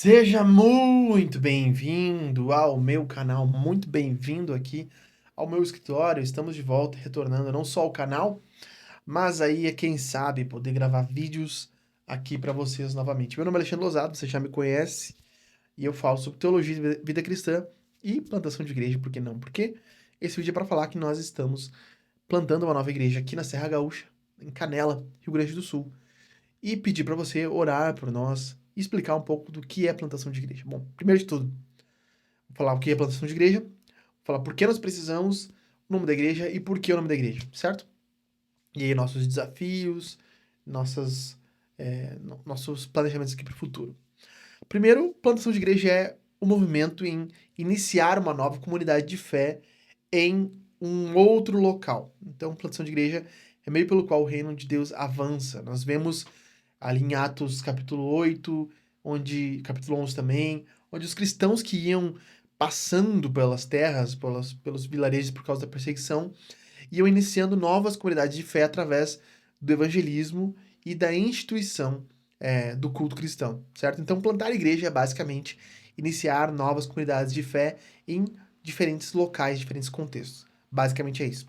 Seja muito bem-vindo ao meu canal, muito bem-vindo aqui ao meu escritório. Estamos de volta, retornando não só ao canal, mas aí quem sabe poder gravar vídeos aqui para vocês novamente. Meu nome é Alexandre Lozado, você já me conhece, e eu falo sobre teologia e vida cristã e plantação de igreja, por que não? Porque esse vídeo é para falar que nós estamos plantando uma nova igreja aqui na Serra Gaúcha, em Canela, Rio Grande do Sul, e pedir para você orar por nós e explicar um pouco do que é plantação de igreja. Bom, primeiro de tudo, vou falar o que é plantação de igreja, vou falar por que nós precisamos, o nome da igreja e por que o nome da igreja, certo? E aí nossos desafios, nossos planejamentos aqui para o futuro. Primeiro, plantação de igreja é o movimento em iniciar uma nova comunidade de fé em um outro local. Então, plantação de igreja é meio pelo qual o reino de Deus avança. Nós vemos ali em Atos capítulo 8, capítulo 11 também, onde os cristãos que iam passando pelas terras, pelos vilarejos por causa da perseguição, iam iniciando novas comunidades de fé através do evangelismo e da instituição do culto cristão, certo? Então, plantar igreja é basicamente iniciar novas comunidades de fé em diferentes locais, diferentes contextos. Basicamente é isso.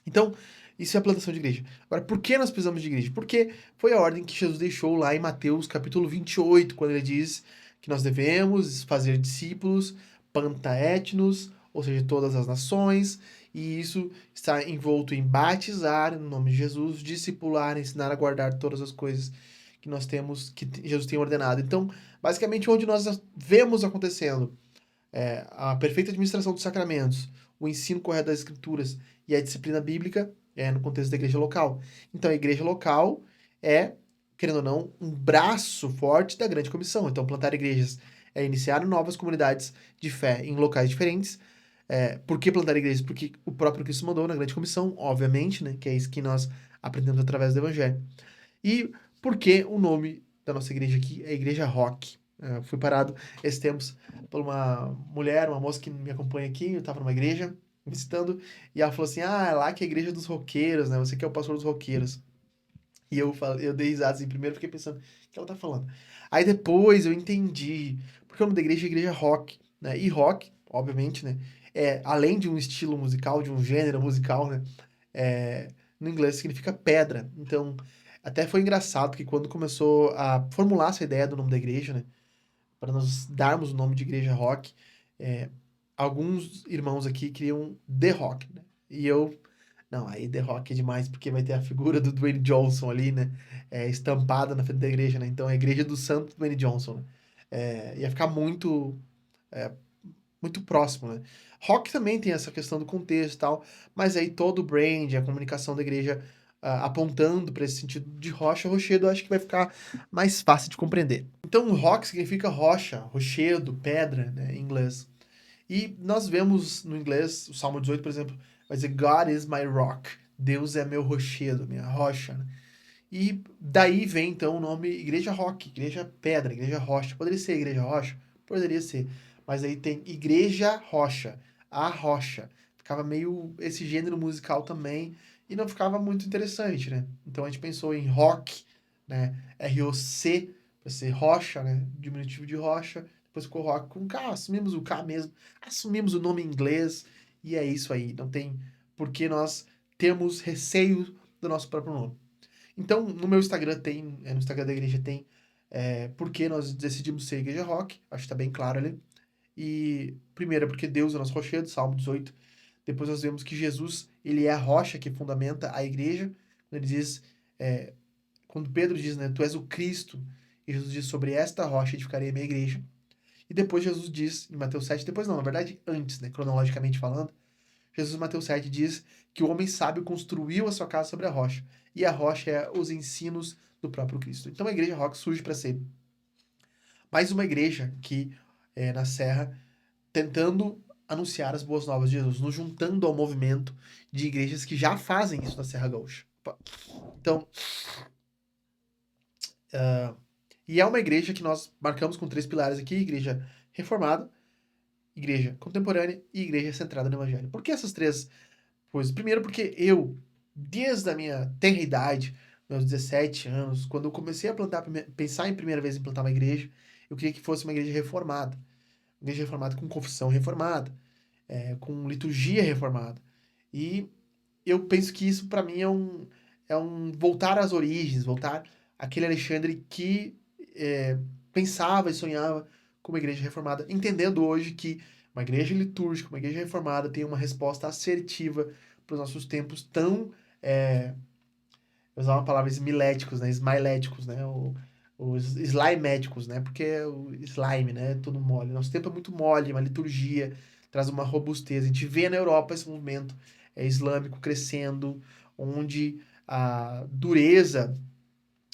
Então, isso é a plantação de igreja. Agora, por que nós precisamos de igreja? Porque foi a ordem que Jesus deixou lá em Mateus capítulo 28, quando ele diz que nós devemos fazer discípulos, pantaétnos, ou seja, todas as nações, e isso está envolto em batizar no nome de Jesus, discipular, ensinar a guardar todas as coisas que nós temos, que Jesus tem ordenado. Então, basicamente, onde nós vemos acontecendo a perfeita administração dos sacramentos, o ensino correto das escrituras e a disciplina bíblica no contexto da igreja local. Então, a igreja local é, querendo ou não, um braço forte da grande comissão. Então, plantar igrejas é iniciar novas comunidades de fé em locais diferentes. Por que plantar igrejas? Porque o próprio Cristo mandou na grande comissão, obviamente, né? Que é isso que nós aprendemos através do evangelho. E por que o nome da nossa igreja aqui é Igreja Rock? Fui parado esses tempos por uma mulher, uma moça que me acompanha aqui, eu estava numa igreja visitando, e ela falou assim: Ah, é lá que é a igreja dos roqueiros, né? Você que é o pastor dos roqueiros. E eu dei risada assim, primeiro fiquei pensando, o que ela tá falando? Aí depois eu entendi, porque o nome da igreja é Igreja Rock, né? E rock, obviamente, né? Além de um estilo musical, de um gênero musical, né? É, no inglês significa pedra. Então, até foi engraçado que quando começou a formular essa ideia do nome da igreja, né? Para nós darmos o nome de igreja rock, é, alguns irmãos aqui queriam The Rock, né? E eu, não, aí The Rock é demais, porque vai ter a figura do Dwayne Johnson ali, né? Estampada na frente da igreja, né? Então, é a igreja do santo Dwayne Johnson, né? Ia ficar é, muito próximo, né? Rock também tem essa questão do contexto e tal, mas aí todo o brand, a comunicação da igreja apontando para esse sentido de rocha, rochedo, eu acho que vai ficar mais fácil de compreender. Então, rock significa rocha, rochedo, pedra, né, em inglês. E nós vemos no inglês, o Salmo 18, por exemplo, vai dizer God is my rock. Deus é meu rochedo, minha rocha, né? E daí vem então o nome Igreja Rock, Igreja Pedra, Igreja Rocha. Poderia ser Igreja Rocha? Poderia ser. Mas aí tem Igreja Rocha, a Rocha. Ficava meio esse gênero musical também e não ficava muito interessante, né? Então a gente pensou em rock, né? R-O-C, para ser rocha, né? Diminutivo de rocha. Depois ficou rock com K, assumimos o K mesmo, assumimos o nome em inglês e é isso aí. Não tem por que nós termos receio do nosso próprio nome. Então, no meu Instagram tem, no Instagram da igreja tem, por que nós decidimos ser Igreja Rock, acho que tá bem claro ali. E, primeiro, é porque Deus é o nosso rochedo, Salmo 18. Depois nós vemos que Jesus, ele é a rocha que fundamenta a igreja. Quando ele diz, é, quando Pedro diz, né, tu és o Cristo, e Jesus diz, sobre esta rocha edificarei a minha igreja. E depois Jesus diz, em Mateus 7, depois não, na verdade, antes, né, cronologicamente falando, Jesus em Mateus 7 diz que o homem sábio construiu a sua casa sobre a rocha, e a rocha é os ensinos do próprio Cristo. Então a igreja rock surge para ser mais uma igreja que na Serra, tentando anunciar as boas novas de Jesus, nos juntando ao movimento de igrejas que já fazem isso na Serra Gaúcha. Então, e é uma igreja que nós marcamos com três pilares aqui: igreja reformada, igreja contemporânea e igreja centrada no evangelho. Por que essas três coisas? Primeiro porque eu, desde a minha tenra idade, meus 17 anos, quando eu comecei a pensar em primeira vez em plantar uma igreja, Eu queria que fosse uma igreja reformada. Uma igreja reformada com confissão reformada, com liturgia reformada. E eu penso que isso, para mim, é um voltar às origens, voltar àquele Alexandre que pensava e sonhava com uma igreja reformada, entendendo hoje que uma igreja litúrgica, uma igreja reformada tem uma resposta assertiva para os nossos tempos tão, eu usar uma palavra smiléticos, né? Smiléticos, né? Os sliméticos, né? Porque é o slime, né? Tudo mole. Nosso tempo é muito mole, uma liturgia traz uma robustez. A gente vê na Europa esse movimento islâmico crescendo, onde a dureza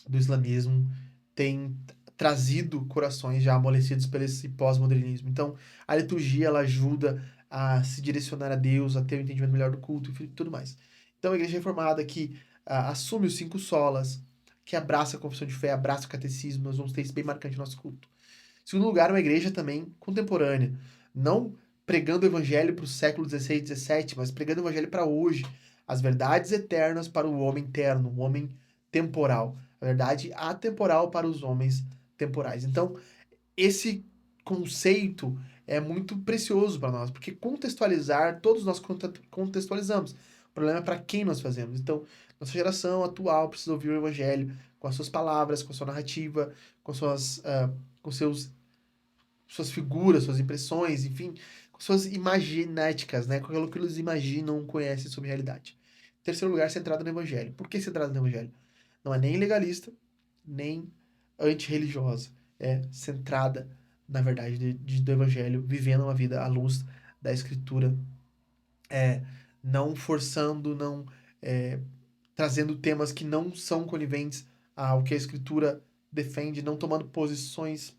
do islamismo tem trazido corações já amolecidos pelo esse pós-modernismo. Então, a liturgia ela ajuda a se direcionar a Deus, a ter um entendimento melhor do culto e tudo mais. Então, a igreja reformada que assume os 5 solas, que abraça a confissão de fé, abraça o catecismo, nós vamos ter isso bem marcante no nosso culto. Em segundo lugar, uma igreja também contemporânea, não pregando o evangelho para o século XVI e XVII, mas pregando o evangelho para hoje, as verdades eternas para o homem terno, o homem temporal, a verdade atemporal para os homens temporais. Então, esse conceito é muito precioso para nós, porque contextualizar, todos nós contextualizamos. O problema é para quem nós fazemos. Então, nossa geração atual precisa ouvir o evangelho com as suas palavras, com a sua narrativa, com com suas figuras, suas impressões, enfim, com suas imaginéticas, né? Com aquilo que eles imaginam, conhecem sobre a realidade. Em terceiro lugar, centrado no evangelho. Por que centrado no evangelho? Não é nem legalista, nem antirreligiosa. É centrada na verdade do evangelho, vivendo uma vida à luz da escritura, não forçando, não trazendo temas que não são coniventes ao que a escritura defende, não tomando posições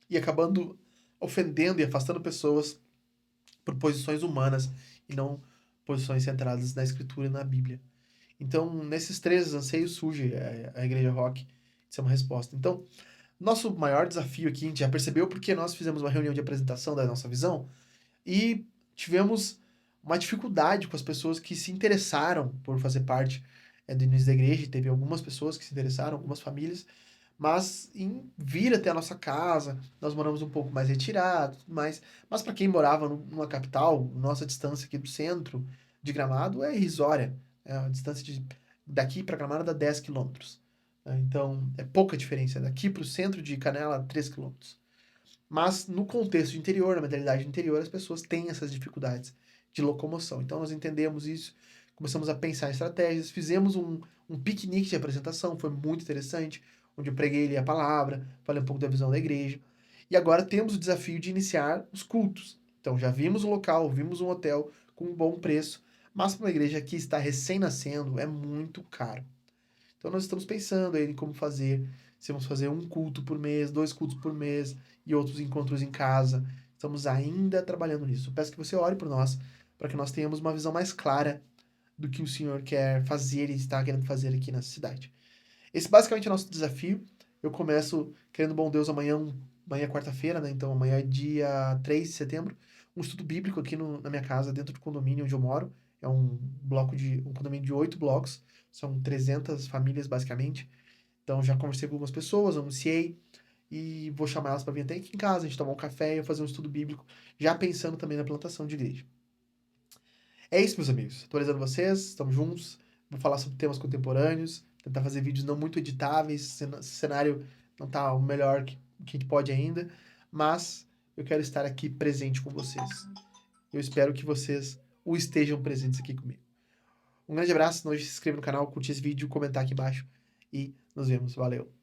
e acabando ofendendo e afastando pessoas por posições humanas e não posições centradas na escritura e na Bíblia. Então, nesses 3 anseios surge a Igreja Rock de ser uma resposta. Então, nosso maior desafio aqui, a gente já percebeu porque nós fizemos uma reunião de apresentação da nossa visão e tivemos uma dificuldade com as pessoas que se interessaram por fazer parte do início da igreja. Teve algumas pessoas que se interessaram, algumas famílias, mas em vir até a nossa casa, nós moramos um pouco mais retirados, mas para quem morava numa capital, nossa distância aqui do centro de Gramado é irrisória. A distância daqui para Gramado dá 10 quilômetros. Então, é pouca diferença. Daqui para o centro de Canela, 3 quilômetros. Mas no contexto de interior, na mentalidade do interior, as pessoas têm essas dificuldades de locomoção. Então, nós entendemos isso, começamos a pensar em estratégias, fizemos um piquenique de apresentação, foi muito interessante, onde eu preguei ali a palavra, falei um pouco da visão da igreja. E agora temos o desafio de iniciar os cultos. Então, já vimos o local, vimos um hotel com um bom preço, mas para uma igreja que está recém-nascendo, é muito caro. Então nós estamos pensando aí em como fazer, se vamos fazer um culto por mês, 2 cultos por mês e outros encontros em casa. Estamos ainda trabalhando nisso. Peço que você ore por nós, para que nós tenhamos uma visão mais clara do que o Senhor quer fazer e está querendo fazer aqui nessa cidade. Esse basicamente é o nosso desafio. Eu começo, querendo bom Deus, amanhã é quarta-feira, né? Então amanhã é dia 3 de setembro, um estudo bíblico aqui na minha casa, dentro do condomínio onde eu moro. É um condomínio de 8 blocos, são 300 famílias basicamente. Então já conversei com algumas pessoas, anunciei e vou chamar elas para vir até aqui em casa, a gente tomar um café e eu fazer um estudo bíblico, já pensando também na plantação de igreja. É isso, meus amigos. Atualizando vocês, estamos juntos. Vou falar sobre temas contemporâneos, tentar fazer vídeos não muito editáveis. O cenário não está o melhor que a gente pode ainda, mas eu quero estar aqui presente com vocês. Eu espero que vocês o estejam presentes aqui comigo. Um grande abraço, não deixe de se inscrever no canal, curtir esse vídeo, comentar aqui embaixo e nos vemos. Valeu!